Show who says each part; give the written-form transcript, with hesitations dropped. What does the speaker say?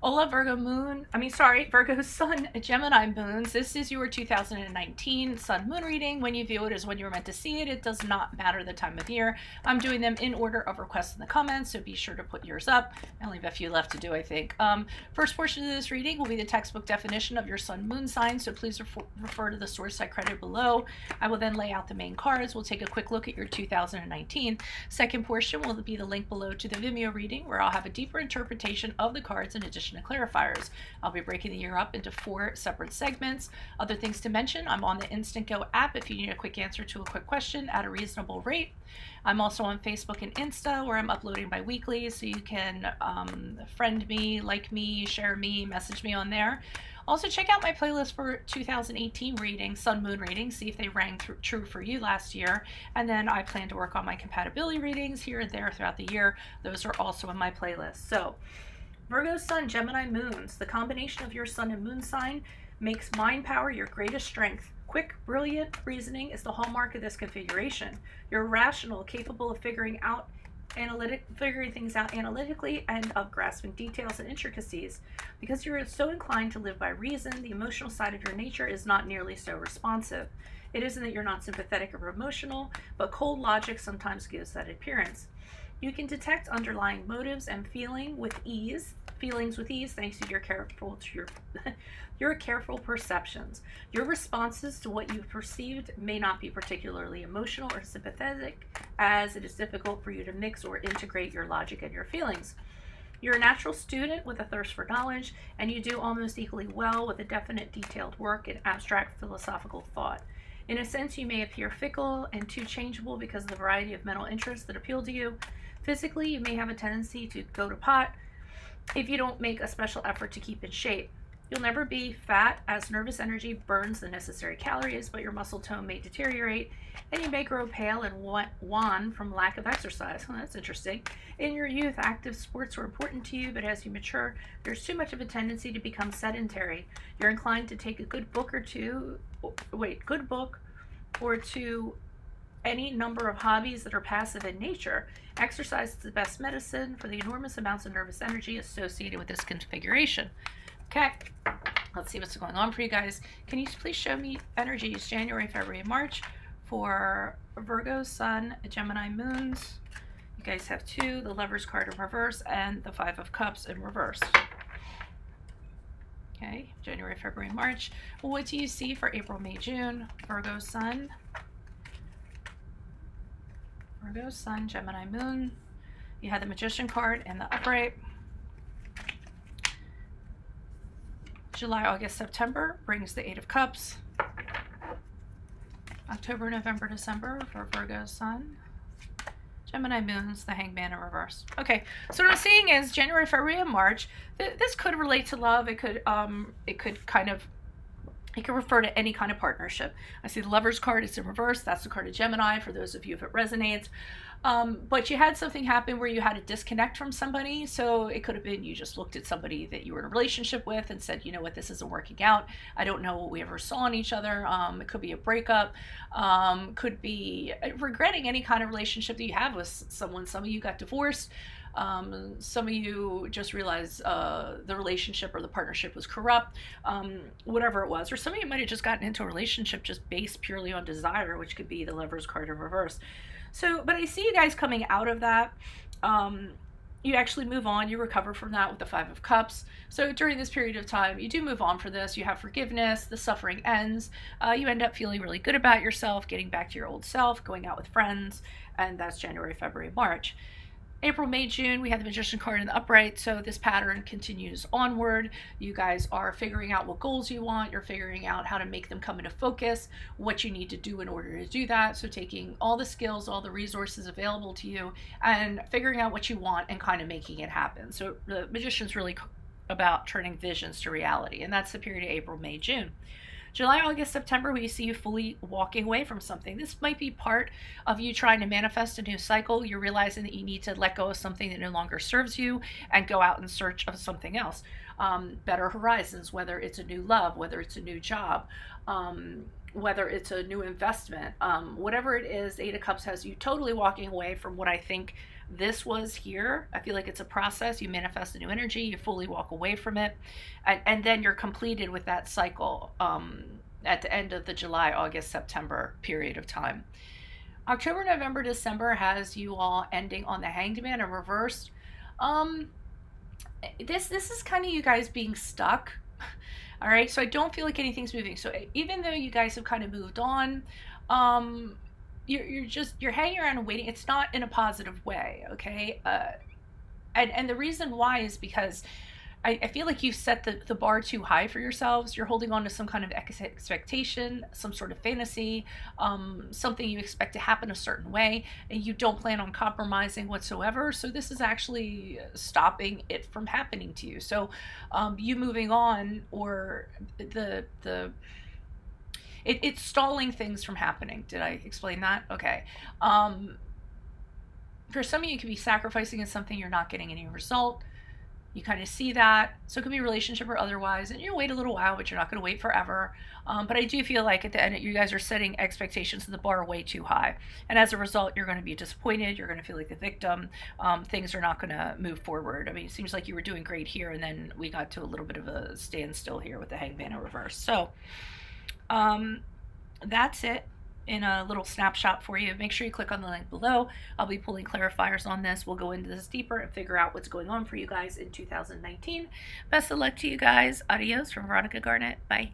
Speaker 1: Hola Virgo Sun, Gemini moons. This is your 2019 Sun Moon reading. When you view it is when you were meant to see it. It does not matter the time of year. I'm doing them in order of requests in the comments, so be sure to put yours up. I only have a few left to do, I think. First portion of this reading will be the textbook definition of your Sun Moon sign, so please refer to the source I credited below. I will then lay out the main cards. We'll take a quick look at your 2019. Second portion will be the link below to the Vimeo reading, where I'll have a deeper interpretation of the cards in addition to clarifiers. I'll be breaking the year up into 4 separate segments. Other things to mention, I'm on the Instant Go app if you need a quick answer to a quick question at a reasonable rate. I'm also on Facebook and Insta, where I'm uploading bi-weekly, so you can friend me, like me, share me, message me on there. Also, check out my playlist for 2018 readings, Sun Moon readings, see if they rang true for you last year. And then I plan to work on my compatibility readings here and there throughout the year. Those are also in my playlist. So, Virgo Sun, Gemini moons. The combination of your Sun and Moon sign makes mind power your greatest strength. Quick, brilliant reasoning is the hallmark of this configuration. You're rational, capable of figuring things out analytically and of grasping details and intricacies. Because you're so inclined to live by reason, the emotional side of your nature is not nearly so responsive. It isn't that you're not sympathetic or emotional, but cold logic sometimes gives that appearance. You can detect underlying motives and feelings with ease thanks to your careful perceptions. Your responses to what you've perceived may not be particularly emotional or sympathetic, as it is difficult for you to mix or integrate your logic and your feelings. You're a natural student with a thirst for knowledge, and you do almost equally well with a definite detailed work in abstract philosophical thought. In a sense, you may appear fickle and too changeable because of the variety of mental interests that appeal to you. Physically, you may have a tendency to go to pot if you don't make a special effort to keep in shape. You'll never be fat, as nervous energy burns the necessary calories, but your muscle tone may deteriorate, and you may grow pale and wan from lack of exercise. Well, that's interesting. In your youth, active sports were important to you, but as you mature, there's too much of a tendency to become sedentary. You're inclined to take a good book or two, any number of hobbies that are passive in nature. Exercise is the best medicine for the enormous amounts of nervous energy associated with this configuration. Okay, let's see what's going on for you guys. Can you please show me energies January, February, and March for Virgo, Sun, Gemini moons? You guys have 2, the Lovers card in reverse and the 5 of Cups in reverse. Okay, January, February, March. What do you see for April, May, June? Virgo, Sun, Gemini moon. You had the Magician card and the upright. July, August, September brings the 8 of Cups. October, November, December for Virgo, Sun. Gemini moons, the Hangman in reverse. Okay, so what I'm seeing is January, February, and March. This could relate to love. It could refer to any kind of partnership. I see the Lovers card is in reverse. That's the card of Gemini for those of you if it resonates. But you had something happen where you had a disconnect from somebody. So it could have been you just looked at somebody that you were in a relationship with and said, you know what, this isn't working out. I don't know what we ever saw in each other. It could be a breakup. Could be regretting any kind of relationship that you have with someone. Some of you got divorced. Some of you just realized the relationship or the partnership was corrupt, whatever it was. Or some of you might have just gotten into a relationship just based purely on desire, which could be the Lovers card in reverse. So, but I see you guys coming out of that. You actually move on. You recover from that with the 5 of Cups. So during this period of time, you do move on for this. You have forgiveness. The suffering ends. You end up feeling really good about yourself, getting back to your old self, going out with friends, and that's January, February, March. April, May, June, we have the Magician card in the upright, so this pattern continues onward. You guys are figuring out what goals you want. You're figuring out how to make them come into focus, what you need to do in order to do that. So taking all the skills, all the resources available to you, and figuring out what you want and kind of making it happen. So the Magician's really about turning visions to reality, and that's the period of April, May, June. July, August, September, we see you fully walking away from something. This might be part of you trying to manifest a new cycle. You're realizing that you need to let go of something that no longer serves you and go out in search of something else. Better horizons, whether it's a new love, whether it's a new job, whether it's a new investment, whatever it is, the 8 of Cups has you totally walking away from what I think this was here. I feel like it's a process. You manifest a new energy, you fully walk away from it, and then you're completed with that cycle at the end of the July, August, September period of time. October, November, December has you all ending on the Hanged Man in reverse. Um, this is kind of you guys being stuck. All right, so I don't feel like anything's moving. So even though you guys have kind of moved on, um, you're hanging around and waiting. It's not in a positive way, okay? And the reason why is because I feel like you've set the bar too high for yourselves. You're holding on to some kind of expectation, some sort of fantasy, something you expect to happen a certain way, and you don't plan on compromising whatsoever. So this is actually stopping it from happening to you. So you moving on, or it's stalling things from happening. Did I explain that? Okay. For some of you, it could be sacrificing in something you're not getting any result. You kind of see that. So it could be a relationship or otherwise. And you wait a little while, but you're not going to wait forever. But I do feel like at the end, you guys are setting expectations of the bar way too high. And as a result, you're going to be disappointed. You're going to feel like the victim. Things are not going to move forward. I mean, it seems like you were doing great here, and then we got to a little bit of a standstill here with the Hangman in reverse. So that's it in a little snapshot for you. Make sure you click on the link below. I'll be pulling clarifiers on this. We'll go into this deeper and figure out what's going on for you guys in 2019. Best of luck to you guys. Adios from Veronica Garnett. Bye.